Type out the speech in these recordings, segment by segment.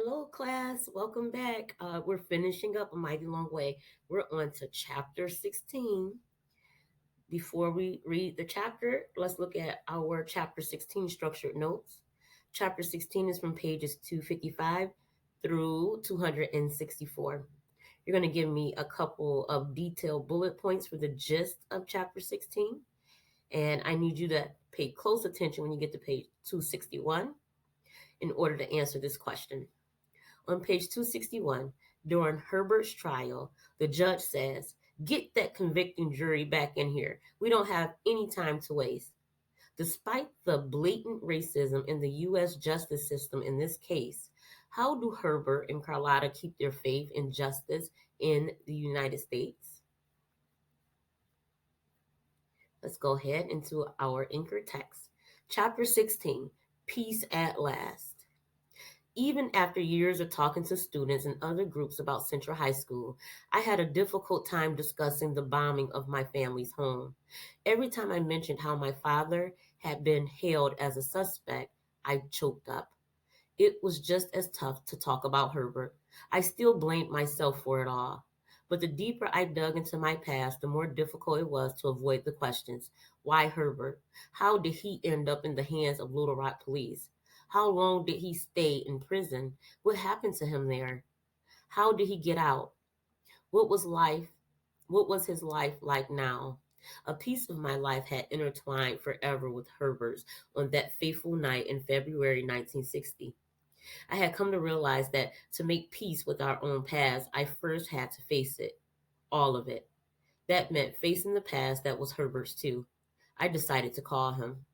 Hello, class. Welcome back. We're finishing up A Mighty Long Way. We're on to chapter 16. Before we read the chapter, let's look at our chapter 16 structured notes. Chapter 16 is from pages 255 through 264. You're going to give me a couple of detailed bullet points for the gist of chapter 16. And I need you to pay close attention when you get to page 261 in order to answer this question. On page 261, during Herbert's trial, the judge says, "Get that convicting jury back in here. We don't have any time to waste." Despite the blatant racism in the U.S. justice system in this case, how do Herbert and Carlotta keep their faith in justice in the United States? Let's go ahead into our anchor text. Chapter 16, Peace at Last. Even after years of talking to students and other groups about Central High School, I had a difficult time discussing the bombing of my family's home. Every time I mentioned how my father had been hailed as a suspect, I choked up. It was just as tough to talk about Herbert. I still blamed myself for it all. But the deeper I dug into my past, the more difficult it was to avoid the questions. Why Herbert? How did he end up in the hands of Little Rock police? How long did he stay in prison? What happened to him there? How did he get out? What was life? What was his life like now? A piece of my life had intertwined forever with Herbert's on that fateful night in February 1960. I had come to realize that to make peace with our own past, I first had to face it, all of it. That meant facing the past that was Herbert's too. I decided to call him.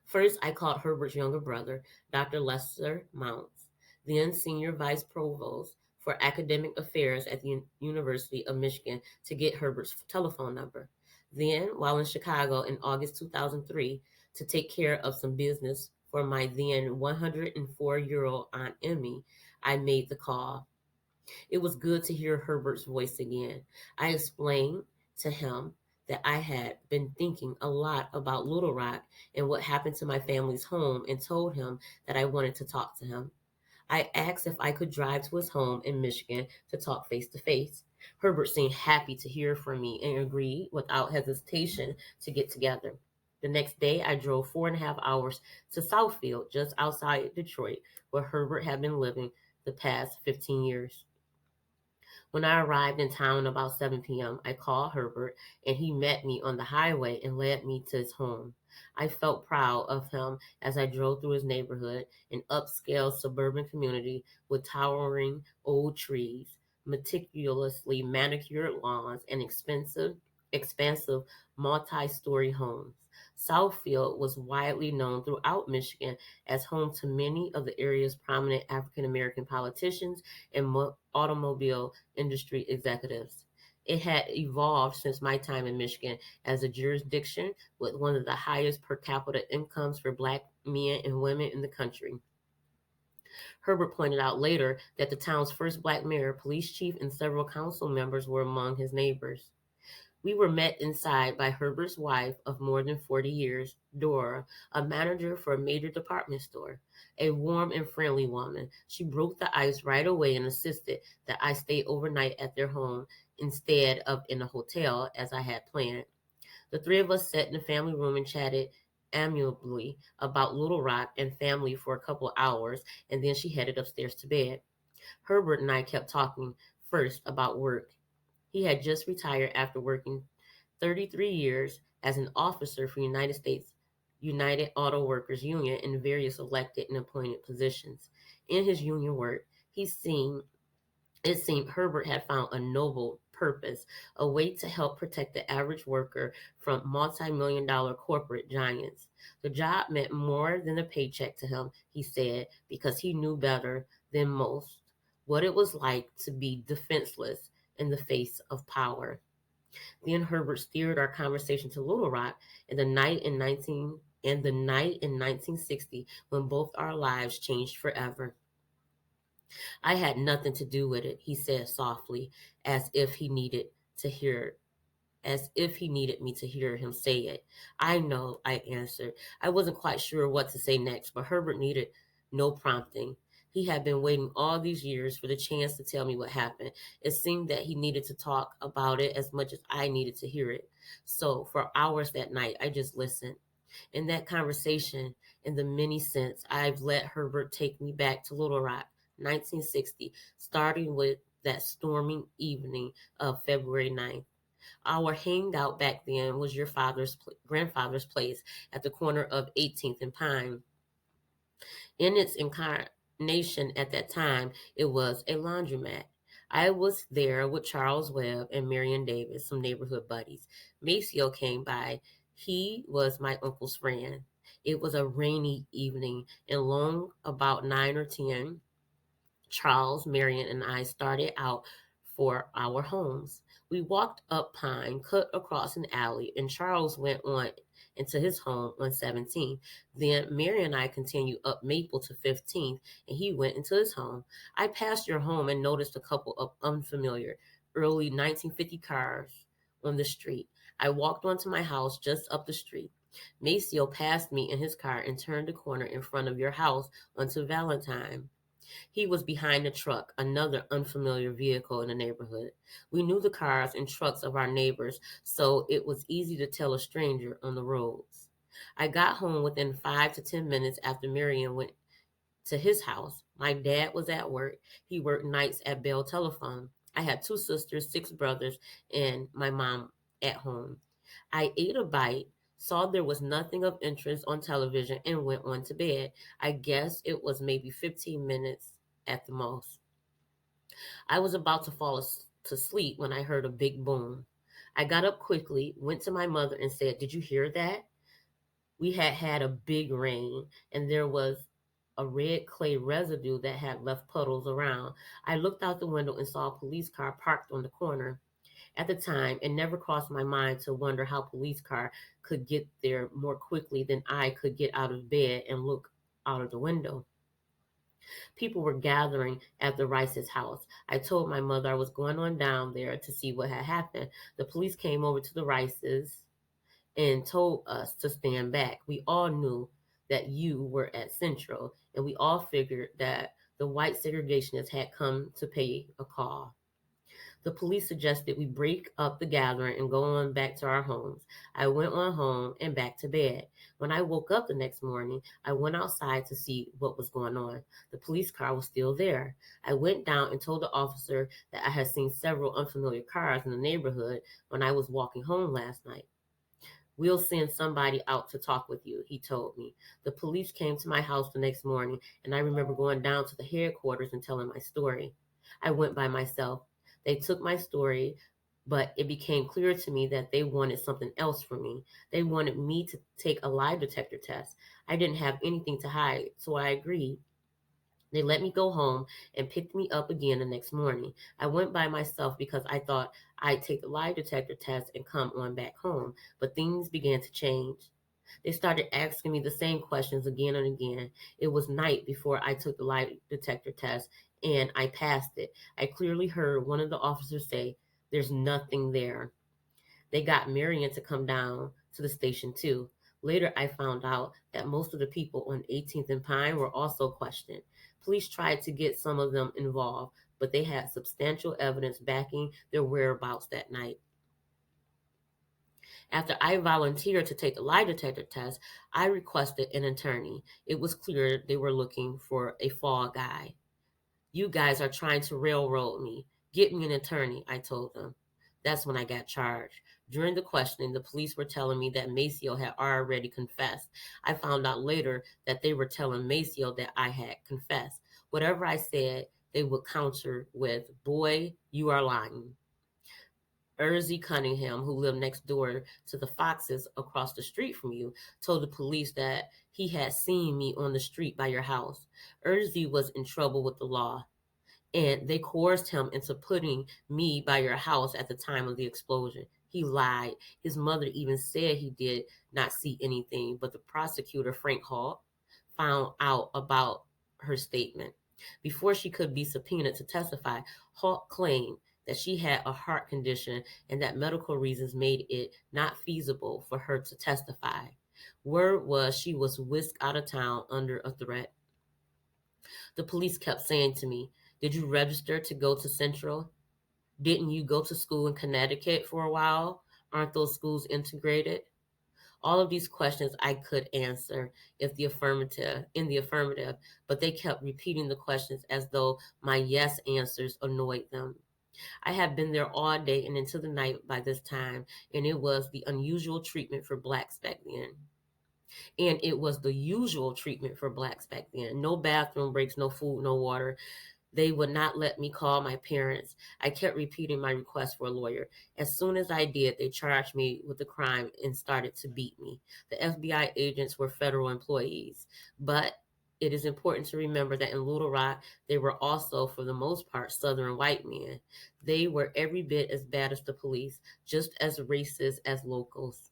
First, I called Herbert's younger brother, Dr. Lester Mounts, then Senior Vice Provost for Academic Affairs at the University of Michigan, to get Herbert's telephone number. Then, while in Chicago in August 2003, to take care of some business for my then 104-year-old Aunt Emmy, I made the call. It was good to hear Herbert's voice again. I explained to him that I had been thinking a lot about Little Rock and what happened to my family's home, and told him that I wanted to talk to him. I asked if I could drive to his home in Michigan to talk face to face. Herbert seemed happy to hear from me and agreed without hesitation to get together. The next day, I drove 4.5 hours to Southfield, just outside Detroit, where Herbert had been living the past 15 years. When I arrived in town about 7 p.m., I called Herbert, and he met me on the highway and led me to his home. I felt proud of him as I drove through his neighborhood, an upscale suburban community with towering old trees, meticulously manicured lawns, and expansive multi-story homes. Southfield was widely known throughout Michigan as home to many of the area's prominent African American politicians and automobile industry executives. It had evolved since my time in Michigan as a jurisdiction with one of the highest per capita incomes for black men and women in the country. Herbert pointed out later that the town's first black mayor, police chief, and several council members were among his neighbors. We were met inside by Herbert's wife of more than 40 years, Dora, a manager for a major department store. A warm and friendly woman, she broke the ice right away and insisted that I stay overnight at their home instead of in a hotel as I had planned. The three of us sat in the family room and chatted amiably about Little Rock and family for a couple of hours, and then she headed upstairs to bed. Herbert and I kept talking first about work. He had just retired after working 33 years as an officer for United States United Auto Workers Union in various elected and appointed positions. In his union work, it seemed Herbert had found a noble purpose, a way to help protect the average worker from multi-million-dollar corporate giants. The job meant more than a paycheck to him, he said, because he knew better than most what it was like to be defenseless in the face of power. Then Herbert steered our conversation to Little Rock and the night in 1960 when both our lives changed forever. I had nothing to do with it, he said softly, as if he needed to hear as if he needed me to hear him say it. I know, I answered. I wasn't quite sure what to say next, but Herbert needed no prompting. He had been waiting all these years for the chance to tell me what happened. It seemed that he needed to talk about it as much as I needed to hear it. So for hours that night, I just listened. In that conversation, in the many cents, I've let Herbert take me back to Little Rock, 1960, starting with that storming evening of February 9th. Our hangout back then was your grandfather's place at the corner of 18th and Pine. In its incarnation at that time, it was a laundromat. I was there with Charles Webb and Marion Davis, some neighborhood buddies. Maceo came by. He was my uncle's friend. It was a rainy evening, and long about 9 or 10, Charles, Marion, and I started out for our homes. We walked up Pine, cut across an alley, and Charles went on into his home on 17th. Then Marion and I continued up Maple to 15th, and he went into his home. I passed your home and noticed a couple of unfamiliar early 1950 cars on the street. I walked onto my house just up the street. Maceo passed me in his car and turned the corner in front of your house onto Valentine. He was behind the truck, another unfamiliar vehicle in the neighborhood. We knew the cars and trucks of our neighbors, so it was easy to tell a stranger on the roads. I got home within 5 to 10 minutes after Marion went to his house. My dad was at work. He worked nights at Bell Telephone. I had two sisters, six brothers, and my mom at home. I ate a bite, saw there was nothing of interest on television, and went on to bed. I guess it was maybe 15 minutes at the most. I was about to fall to sleep when I heard a big boom. I got up quickly, went to my mother, and said, "Did you hear that?" We had had a big rain, and there was a red clay residue that had left puddles around. I looked out the window and saw a police car parked on the corner. At the time, it never crossed my mind to wonder how a police car could get there more quickly than I could get out of bed and look out of the window. People were gathering at the Rice's house. I told my mother I was going on down there to see what had happened. The police came over to the Rice's and told us to stand back. We all knew that you were at Central, and we all figured that the white segregationists had come to pay a call. The police suggested we break up the gathering and go on back to our homes. I went on home and back to bed. When I woke up the next morning, I went outside to see what was going on. The police car was still there. I went down and told the officer that I had seen several unfamiliar cars in the neighborhood when I was walking home last night. "We'll send somebody out to talk with you," he told me. The police came to my house the next morning, and I remember going down to the headquarters and telling my story. I went by myself. They took my story, but it became clear to me that they wanted something else from me. They wanted me to take a lie detector test. I didn't have anything to hide, so I agreed. They let me go home and picked me up again the next morning. I went by myself because I thought I'd take the lie detector test and come on back home, but things began to change. They started asking me the same questions again and again. It was night before I took the lie detector test and I passed it. I clearly heard one of the officers say, "There's nothing there." They got Marion to come down to the station too. Later, I found out that most of the people on 18th and Pine were also questioned. Police tried to get some of them involved, but they had substantial evidence backing their whereabouts that night. After I volunteered to take the lie detector test, I requested an attorney. It was clear they were looking for a fall guy. "You guys are trying to railroad me. Get me an attorney," I told them. That's when I got charged. During the questioning, the police were telling me that Maceo had already confessed. I found out later that they were telling Maceo that I had confessed. Whatever I said, they would counter with, "Boy, you are lying." Erzy Cunningham, who lived next door to the Foxes across the street from you, told the police that he had seen me on the street by your house. Erzy was in trouble with the law, and they coerced him into putting me by your house at the time of the explosion. He lied. His mother even said he did not see anything, but the prosecutor, Frank Hall, found out about her statement. Before she could be subpoenaed to testify, Hall claimed that she had a heart condition and that medical reasons made it not feasible for her to testify. Word was she was whisked out of town under a threat. The police kept saying to me, "Did you register to go to Central? Didn't you go to school in Connecticut for a while? Aren't those schools integrated?" All of these questions I could answer if the affirmative in the affirmative, but they kept repeating the questions as though my yes answers annoyed them. I had been there all day and into the night by this time, and it was the unusual treatment for blacks back then. And it was the usual treatment for blacks back then. No bathroom breaks, no food, no water. They would not let me call my parents. I kept repeating my request for a lawyer. As soon as I did, they charged me with the crime and started to beat me. The FBI agents were federal employees, but it is important to remember that in Little Rock, they were also, for the most part, Southern white men. They were every bit as bad as the police, just as racist as locals.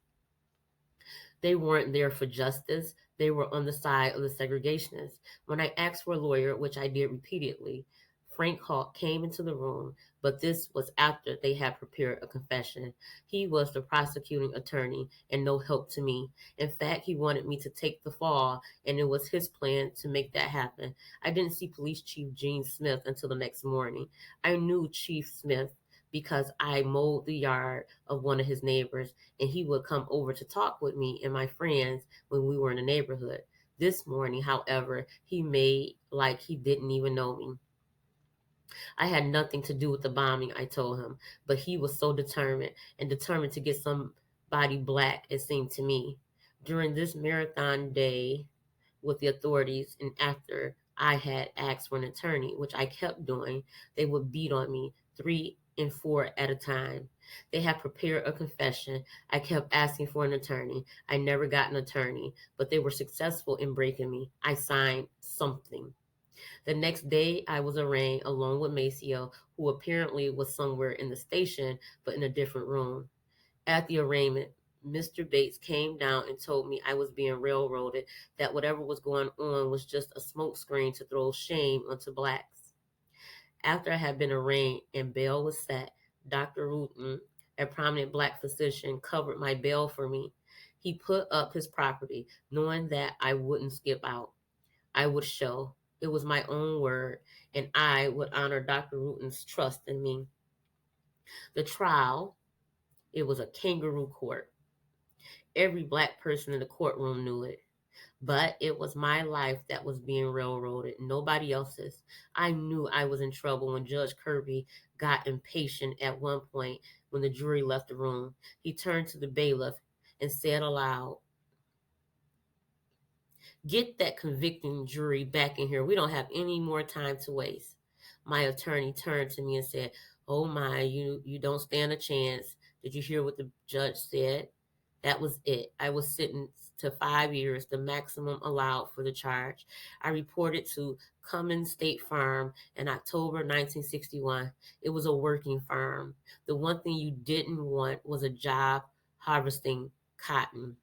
They weren't there for justice. They were on the side of the segregationists. When I asked for a lawyer, which I did repeatedly, Frank Hawk came into the room, but this was after they had prepared a confession. He was the prosecuting attorney and no help to me. In fact, he wanted me to take the fall, and it was his plan to make that happen. I didn't see Police Chief Gene Smith until the next morning. I knew Chief Smith because I mowed the yard of one of his neighbors, and he would come over to talk with me and my friends when we were in the neighborhood. This morning, however, he made like he didn't even know me. I had nothing to do with the bombing, I told him, but he was so determined and determined to get somebody black, it seemed to me. During this marathon day with the authorities, and after I had asked for an attorney, which I kept doing, they would beat on me 3 and 4 at a time. They had prepared a confession. I kept asking for an attorney. I never got an attorney, but they were successful in breaking me. I signed something. The next day, I was arraigned along with Maceo, who apparently was somewhere in the station, but in a different room. At the arraignment, Mr. Bates came down and told me I was being railroaded, that whatever was going on was just a smokescreen to throw shame onto blacks. After I had been arraigned and bail was set, Dr. Rutan, a prominent black physician, covered my bail for me. He put up his property, knowing that I wouldn't skip out. I would show. It was my own word, and I would honor Dr. Rutan's trust in me. The trial, it was a kangaroo court. Every black person in the courtroom knew it. But it was my life that was being railroaded, nobody else's. I knew I was in trouble when Judge Kirby got impatient at one point when the jury left the room. He turned to the bailiff and said aloud, "Get that convicting jury back in here. We don't have any more time to waste." My attorney turned to me and said, "Oh my, you don't stand a chance. Did you hear what the judge said?" That was it. I was sentenced to 5 years, the maximum allowed for the charge. I reported to Cummins State Farm in October 1961. It was a working farm. The one thing you didn't want was a job harvesting cotton.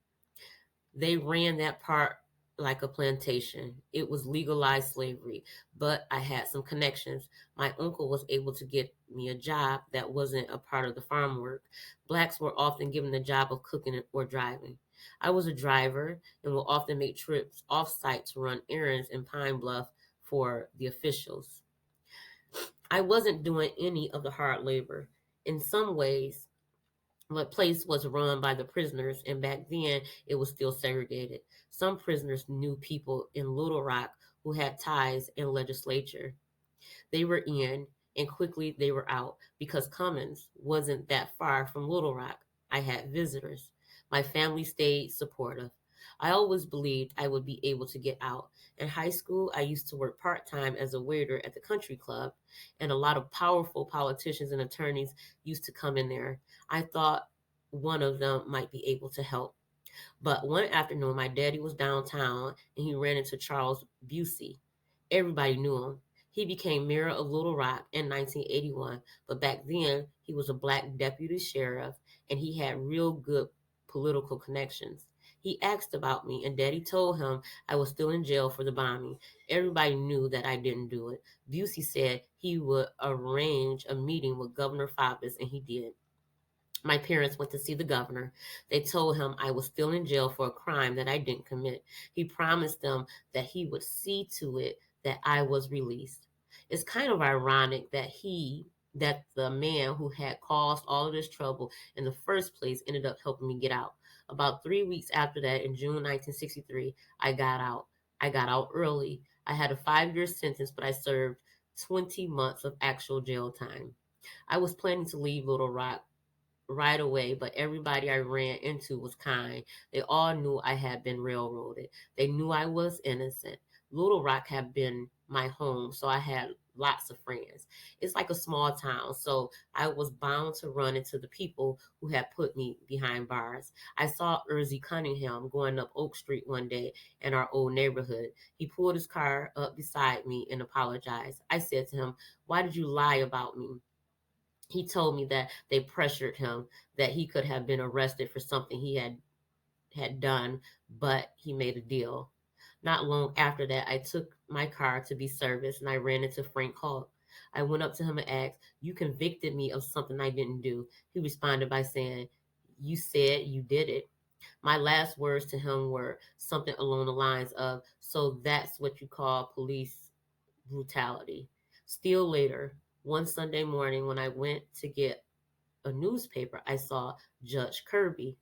They ran that part like a plantation. It was legalized slavery, but I had some connections. My uncle was able to get me a job that wasn't a part of the farm work. Blacks were often given the job of cooking or driving. I was a driver and would often make trips off site to run errands in Pine Bluff for the officials. I wasn't doing any of the hard labor. In some ways, the place was run by the prisoners, and back then it was still segregated. Some prisoners knew people in Little Rock who had ties in legislature. They were in, and quickly they were out because Cummins wasn't that far from Little Rock. I had visitors. My family stayed supportive. I always believed I would be able to get out. In high school, I used to work part time as a waiter at the country club, and a lot of powerful politicians and attorneys used to come in there. I thought one of them might be able to help. But one afternoon, my daddy was downtown and he ran into Charles Busey. Everybody knew him. He became mayor of Little Rock in 1981, but back then he was a black deputy sheriff and he had real good political connections. He asked about me, and Daddy told him I was still in jail for the bombing. Everybody knew that I didn't do it. Busey said he would arrange a meeting with Governor Faubus, and he did. My parents went to see the governor. They told him I was still in jail for a crime that I didn't commit. He promised them that he would see to it that I was released. It's kind of ironic that the man who had caused all of this trouble in the first place ended up helping me get out. About 3 weeks after that, in June 1963, I got out. I got out early. I had a 5 year sentence, but I served 20 months of actual jail time. I was planning to leave Little Rock right away, but everybody I ran into was kind. They all knew I had been railroaded. They knew I was innocent. Little Rock had been my home, so I had lots of friends. It's like a small town, so I was bound to run into the people who had put me behind bars. I saw Erzy Cunningham going up Oak Street one day in our old neighborhood. He pulled his car up beside me and apologized. I said to him, "Why did you lie about me?" He told me that they pressured him, that he could have been arrested for something he had done, but he made a deal. Not long after that, I took my car to be serviced and I ran into Frank Hall. I went up to him and asked, "You convicted me of something I didn't do." He responded by saying, "You said you did it." My last words to him were something along the lines of, "So that's what you call police brutality." Still later, one Sunday morning when I went to get a newspaper, I saw Judge Kirby.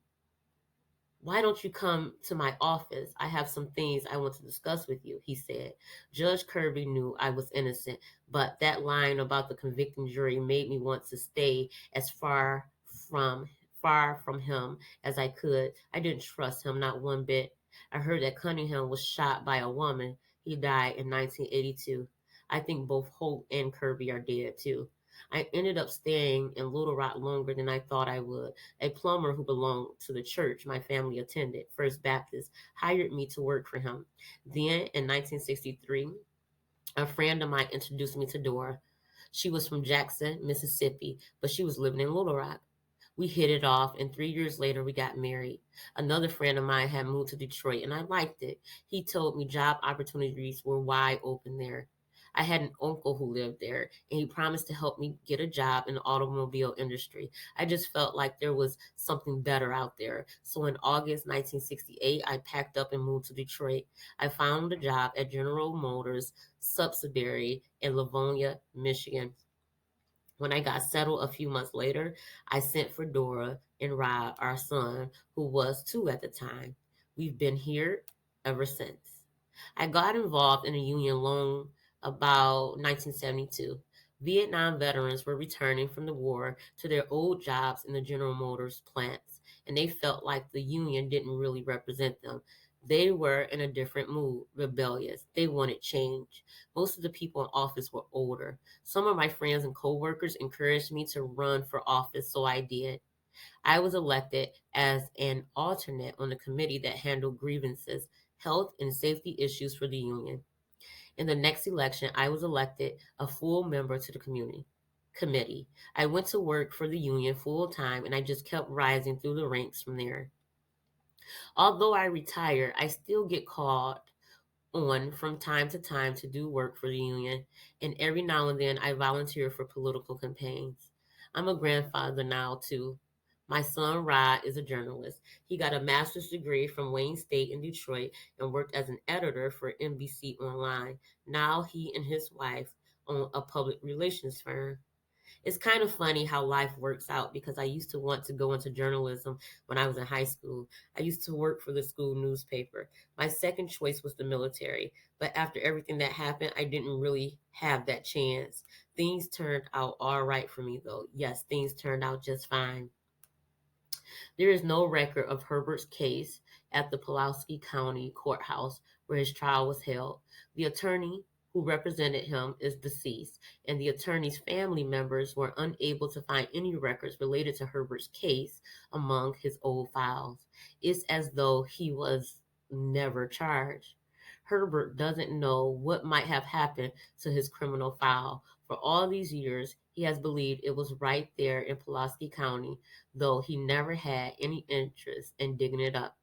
"Why don't you come to my office? I have some things I want to discuss with you," he said. Judge Kirby knew I was innocent, but that line about the convicting jury made me want to stay as far from him as I could. I didn't trust him, not one bit. I heard that Cunningham was shot by a woman. He died in 1982. I think both Holt and Kirby are dead too. I ended up staying in Little Rock longer than I thought I would. A plumber who belonged to the church my family attended, First Baptist, hired me to work for him. Then, in 1963, a friend of mine introduced me to Dora. She was from Jackson, Mississippi, but she was living in Little Rock. We hit it off, and 3 years later, we got married. Another friend of mine had moved to Detroit, and I liked it. He told me job opportunities were wide open there. I had an uncle who lived there, and he promised to help me get a job in the automobile industry. I just felt like there was something better out there. So in August 1968, I packed up and moved to Detroit. I found a job at General Motors subsidiary in Livonia, Michigan. When I got settled a few months later, I sent for Dora and Rob, our son, who was 2 at the time. We've been here ever since. I got involved in a union long about 1972. Vietnam veterans were returning from the war to their old jobs in the General Motors plants, and they felt like the union didn't really represent them. They were in a different mood, rebellious. They wanted change. Most of the people in office were older. Some of my friends and coworkers encouraged me to run for office, so I did. I was elected as an alternate on the committee that handled grievances, health, and safety issues for the union. In the next election, I was elected a full member to the committee. I went to work for the union full time and I just kept rising through the ranks from there. Although I retired, I still get called on from time to time to do work for the union, and every now and then I volunteer for political campaigns. I'm a grandfather now, too. My son Rod is a journalist. He got a master's degree from Wayne State in Detroit and worked as an editor for NBC Online. Now he and his wife own a public relations firm. It's kind of funny how life works out because I used to want to go into journalism when I was in high school. I used to work for the school newspaper. My second choice was the military, but after everything that happened, I didn't really have that chance. Things turned out all right for me, though. Yes, things turned out just fine. There is no record of Herbert's case at the Pulaski County Courthouse where his trial was held. The attorney who represented him is deceased, and the attorney's family members were unable to find any records related to Herbert's case among his old files. It's as though he was never charged. Herbert doesn't know what might have happened to his criminal file. For all these years, he has believed it was right there in Pulaski County, though he never had any interest in digging it up.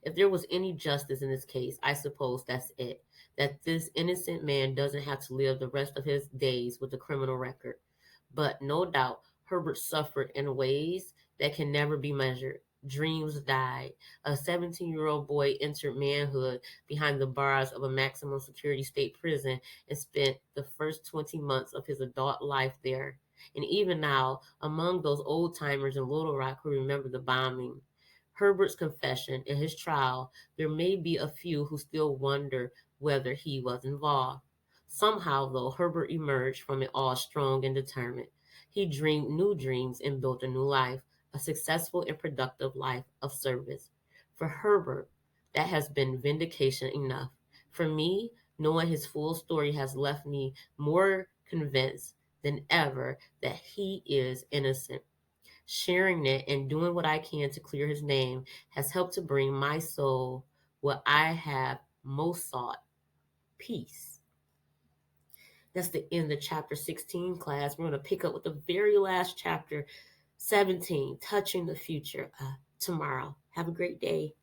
If there was any justice in this case, I suppose that's it. That this innocent man doesn't have to live the rest of his days with a criminal record. But no doubt, Herbert suffered in ways that can never be measured. dreams died. A 17-year-old boy entered manhood behind the bars of a maximum security state prison and spent the first 20 months of his adult life there. And even now, among those old timers in Little Rock who remember the bombing, Herbert's confession in his trial, there may be a few who still wonder whether he was involved. Somehow, though, Herbert emerged from it all strong and determined. He dreamed new dreams and built a new life, a successful and productive life of service. For Herbert, that has been vindication enough. For me, knowing his full story has left me more convinced than ever that he is innocent. Sharing it and doing what I can to clear his name has helped to bring my soul what I have most sought, peace. That's the end of chapter 16, class. We're going to pick up with the very last chapter, 17, touching the future, tomorrow. Have a great day.